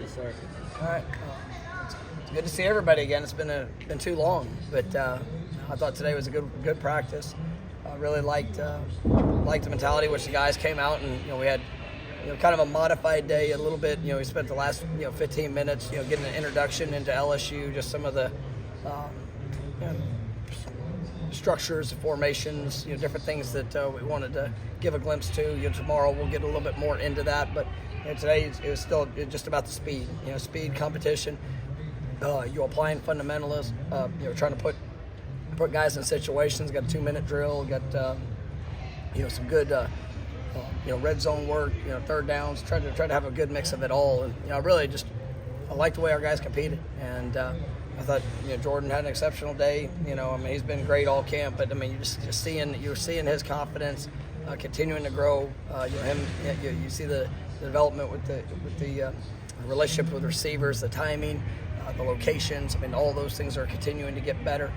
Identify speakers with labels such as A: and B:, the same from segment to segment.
A: Yes, sir.
B: All right. It's good to see everybody again. It's been too long, but I thought today was a good practice. I really liked the mentality, which the guys came out and we had kind of a modified day a little bit. We spent the last 15 minutes getting an introduction into LSU, just some of the structures, formations, different things that we wanted to give a glimpse to. Tomorrow we'll get a little bit more into that, but today it was still just about the speed. Speed, competition. You're applying fundamentals. Trying to put guys in situations. Got a 2-minute drill. Got some good red zone work. Third downs. Try to have a good mix of it all. And I like the way our guys competed. And I thought Jordan had an exceptional day. He's been great all camp. But you're seeing his confidence continuing to grow. You see the development with the relationship with receivers, the timing, the locations. All those things are continuing to get better.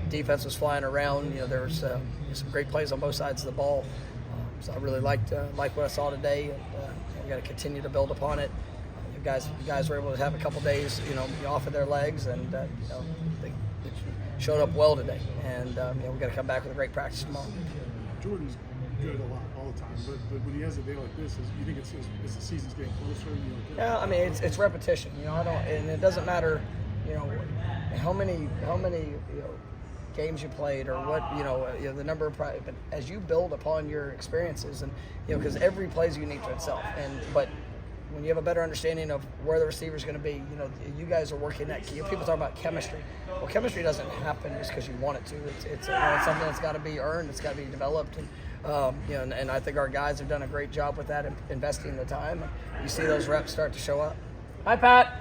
B: Defense was flying around. There was some great plays on both sides of the ball. So I really liked what I saw today, and we got to continue to build upon it. You guys were able to have a couple days, off of their legs, and they showed up well today. And we got to come back with a great practice tomorrow.
C: Jordan's good a lot all the time, but when he has a day like this, you think it's the season's getting closer?
B: Yeah, it's repetition. And it doesn't matter, how many games you played or what the number of but as you build upon your experiences, and because every play is unique to itself, but when you have a better understanding of where the receiver is going to be, you guys are working that. People talk about chemistry. Well, chemistry doesn't happen just because you want it to. It's something that's got to be earned. It's got to be developed, and and I think our guys have done a great job with that, investing the time. You see those reps start to show up. Hi, Pat.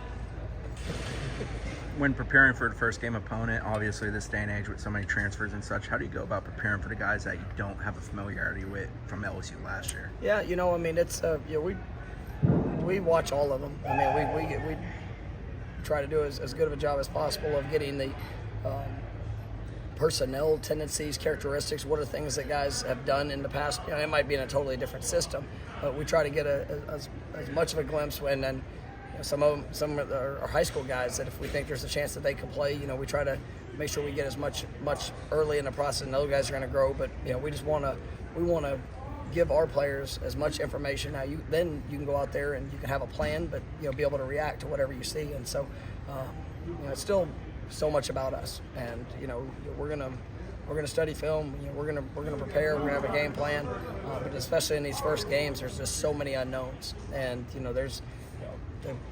D: When preparing for the first game opponent, obviously this day and age with so many transfers and such, how do you go about preparing for the guys that you don't have a familiarity with from LSU last year?
B: Yeah, it's we watch all of them. We try to do as good of a job as possible of getting the personnel tendencies, characteristics. What are things that guys have done in the past? It might be in a totally different system, but we try to get as much of a glimpse. And then some of our high school guys that if we think there's a chance that they could play, we try to make sure we get as much early in the process. And those guys are going to grow, but we want to give our players as much information. Now then you can go out there and you can have a plan, but be able to react to whatever you see. And so it's still so much about us. And we're gonna study film. We're gonna prepare. We're gonna have a game plan. But especially in these first games, there's just so many unknowns. And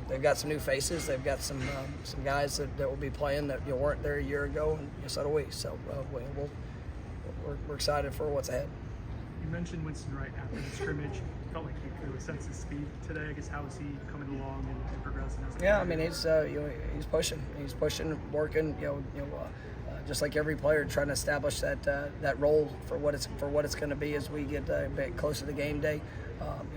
B: they've got some new faces. They've got some guys that will be playing that weren't there a year ago, and so do we. So we're excited for what's ahead.
E: You mentioned Winston Wright after the scrimmage. You felt like you could sense his speed today. I guess how is he coming along and progressing?
B: Yeah, he's pushing. He's pushing, working. Just like every player, trying to establish that role for what it's going to be as we get a bit closer to game day.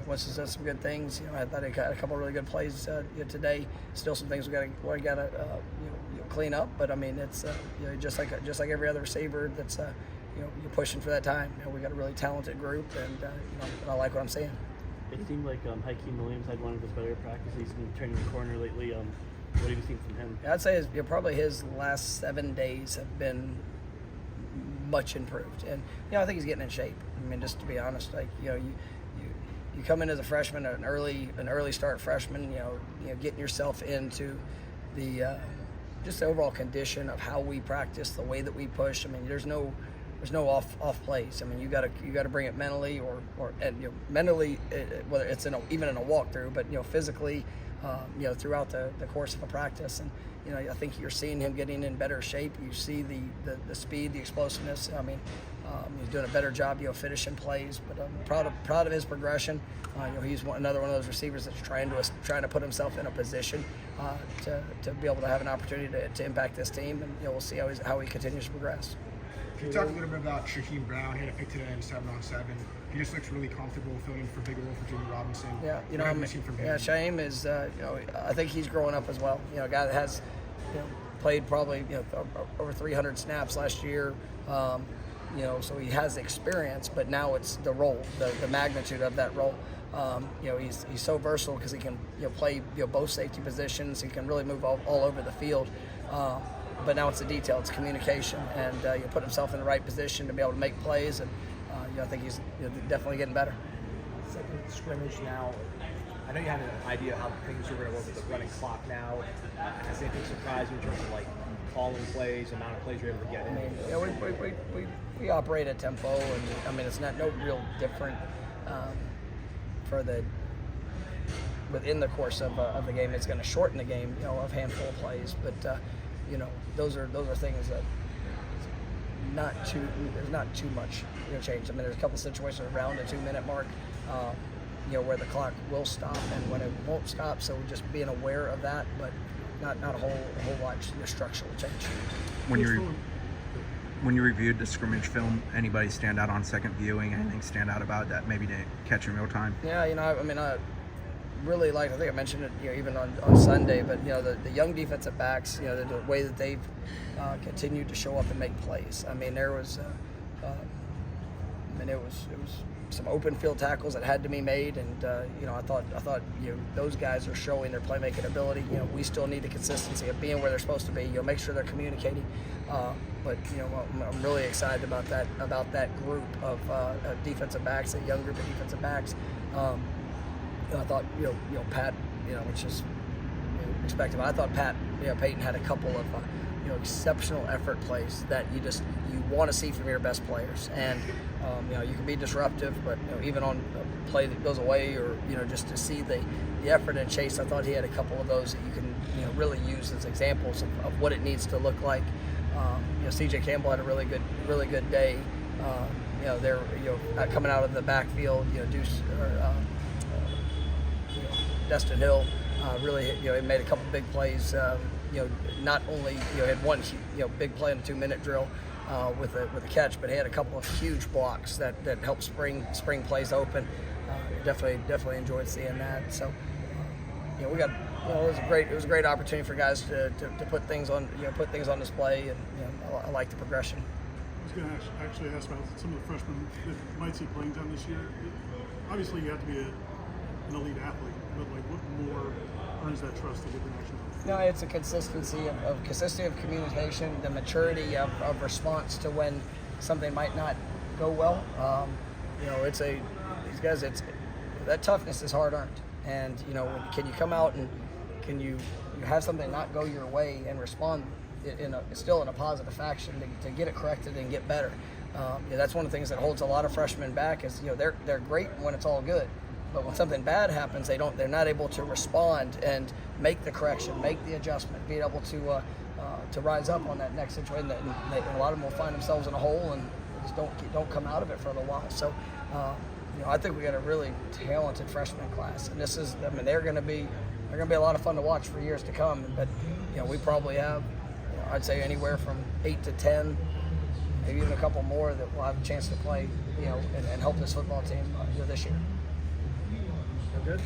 B: Winston's done some good things. I thought he got a couple of really good plays today. Still some things we got to clean up. But it's just like every other receiver that's you're pushing for that time. We got a really talented group, and I like what I'm seeing.
A: It seemed like Hakeem Williams had one of his better practices. He's been turning the corner lately. What have you seen from him?
B: I'd say probably his last 7 days have been much improved, and I think he's getting in shape. Just to be honest, you come in as a freshman, an early start freshman, getting yourself into the just the overall condition of how we practice, the way that we push. There's no off plays. You got to bring it mentally or mentally, whether it's even in a walkthrough, but physically, throughout the course of a practice. And I think you're seeing him getting in better shape. You see the speed, the explosiveness. He's doing a better job, finishing plays. But I'm proud of his progression. He's another one of those receivers that's trying to put himself in a position to be able to have an opportunity to impact this team. And we'll see how he continues to progress.
C: Can you talk a little bit about Shaheem Brown? He had a pick today in 7-on-7. He just looks really comfortable filling in for Big Will for Jimmy Robinson.
B: Yeah,
C: from him?
B: Yeah, Shaheem is. I think he's growing up as well. A guy that has, played probably over 300 snaps last year. So he has experience, but now it's the role, the magnitude of that role. He's so versatile because he can play both safety positions. He can really move all over the field. But now it's the detail, it's communication, and you put himself in the right position to be able to make plays. And I think he's definitely getting better.
F: Second scrimmage now. I know you had an idea how things are going to work with the running clock now. Has anything surprised you in terms of like calling plays, amount of plays you're able to get in?
B: I mean, we operate at tempo, and I mean it's no real different within the course of the game. It's going to shorten the game, of handful of plays, but those are things that there's not too much change. I mean, there's a couple situations around the 2-minute mark. Where the clock will stop and when it won't stop. So just being aware of that, but not a whole lot structural change.
D: When you reviewed the scrimmage film, anybody stand out on second viewing? Anything stand out about that maybe didn't catch in real time?
B: Yeah, I really liked. I think I mentioned it, even on Sunday. But the young defensive backs, the way that they've continued to show up and make plays. I mean, there was, it was some open field tackles that had to be made, and I thought those guys are showing their playmaking ability. We still need the consistency of being where they're supposed to be. Make sure they're communicating. But I'm really excited about that group of defensive backs, a young group of defensive backs. I thought Pat, which is expected. I thought Peyton had a couple of exceptional effort plays that you want to see from your best players, and you can be disruptive, but even on a play that goes away, or just to see the effort and chase. I thought he had a couple of those that you can really use as examples of what it needs to look like. CJ Campbell had a really good day. They're coming out of the backfield. Destin Hill really he made a couple big plays. Not only had one big play in a 2-minute drill with a catch, but he had a couple of huge blocks that helped spring plays open. Definitely enjoyed seeing that. So we got it was a great opportunity for guys to put things on display, and I like the progression.
G: I was going to actually ask about some of the freshmen that might see playing time this year. Obviously, you have to be an elite athlete, but what more earns that trust to get the national?
B: No, it's a consistency of communication, the maturity of response to when something might not go well. These guys. That toughness is hard earned, and can you come out and can you have something not go your way and respond still in a positive fashion to get it corrected and get better. That's one of the things that holds a lot of freshmen back. Is they're great when it's all good, but when something bad happens, they're not able to respond and make the correction, make the adjustment, be able to rise up on that next situation. And a lot of them will find themselves in a hole and just don't come out of it for a little while. So I think we got a really talented freshman class, and they're going to be a lot of fun to watch for years to come. But we probably have I'd say anywhere from 8 to 10, maybe even a couple more that will have a chance to play and help this football team this year.
F: Good.